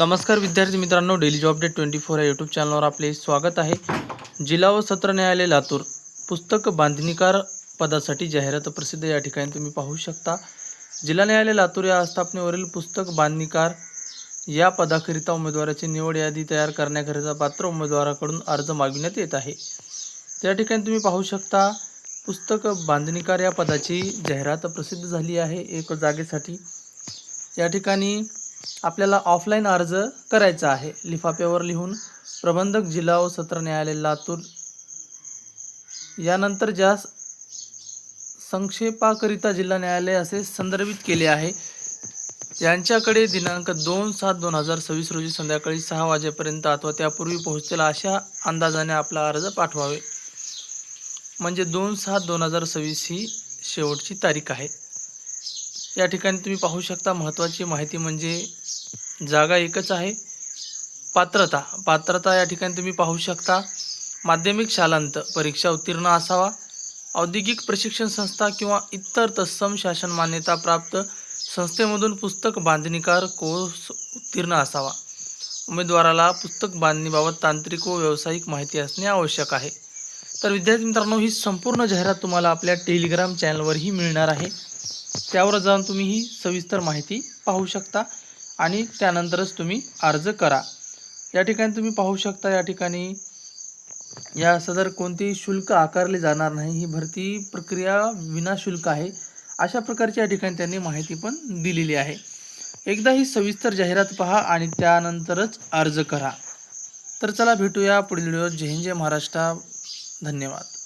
नमस्कार विद्यार्थी मित्रांनो, डेली जॉब अपडेट 24 या यूट्यूब चॅनलवर आपले स्वागत आहे. जिल्हा व सत्र न्यायालय लातूर पुस्तक बांधणीकार पदासाठी जाहिरात प्रसिद्ध. या ठिकाणी तुम्ही पाहू शकता, जिल्हा न्यायालय लातूर या आस्थापनेवरील पुस्तक बांधणीकार या पदाकरिता उमेदवाराची निवड यादी तयार करण्याकरिता पात्र उमेदवाराकडून अर्ज मागविण्यात येत आहे. त्या ठिकाणी तुम्ही पाहू शकता, पुस्तक बांधणीकार या पदाची जाहिरात प्रसिद्ध झाली आहे एक जागेसाठी. या ठिकाणी आपल्याला ऑफलाईन अर्ज करायचा आहे. लिफाफ्यावर लिहून प्रबंधक जिल्हा व सत्र न्यायालय लातूर यानंतर ज्या संक्षेपाकरिता जिल्हा न्यायालय असे संदर्भित केले आहे, यांच्याकडे दिनांक 2/7/2026 रोजी संध्याकाळी 6 वाजेपर्यंत अथवा त्यापूर्वी पोहोचेल अशा अंदाजाने आपला अर्ज पाठवावे. म्हणजे 2/7/2026 ही शेवटची तारीख आहे. या ठिकाणी तुम्ही पाहू शकता, महत्त्वाची माहिती म्हणजे जागा एकच आहे. पात्रता या ठिकाणी तुम्ही पाहू शकता, माध्यमिक शालांत परीक्षा उत्तीर्ण असावा, औद्योगिक प्रशिक्षण संस्था किंवा इतर तत्सम शासन मान्यता प्राप्त संस्थेमधून पुस्तक बांधणीकार कोर्स उत्तीर्ण असावा. उमेदवाराला पुस्तक बांधणीबाबत तांत्रिक व व्यावसायिक माहिती असणे आवश्यक आहे. तर विद्यार्थी मित्रांनो, ही संपूर्ण जाहिरात तुम्हाला आपल्या टेलिग्राम चॅनलवरही मिळणार आहे. त्यावर जाऊन तुम्ही ही सविस्तर माहिती पाहू शकता आणि त्यानंतरच तुम्ही अर्ज करा. या ठिकाणी तुम्ही पाहू शकता, या ठिकाणी या सदर कोणतेही शुल्क आकारले जाणार नाही. ही भरती प्रक्रिया विनाशुल्क आहे, अशा प्रकारची या ठिकाणी त्यांनी माहिती पण दिलेली आहे. एकदा ही सविस्तर जाहिरात पहा आणि त्यानंतरच अर्ज करा. तर चला भेटूया पुढील व्हिडिओत. जय हिंद, जय महाराष्ट्र. धन्यवाद.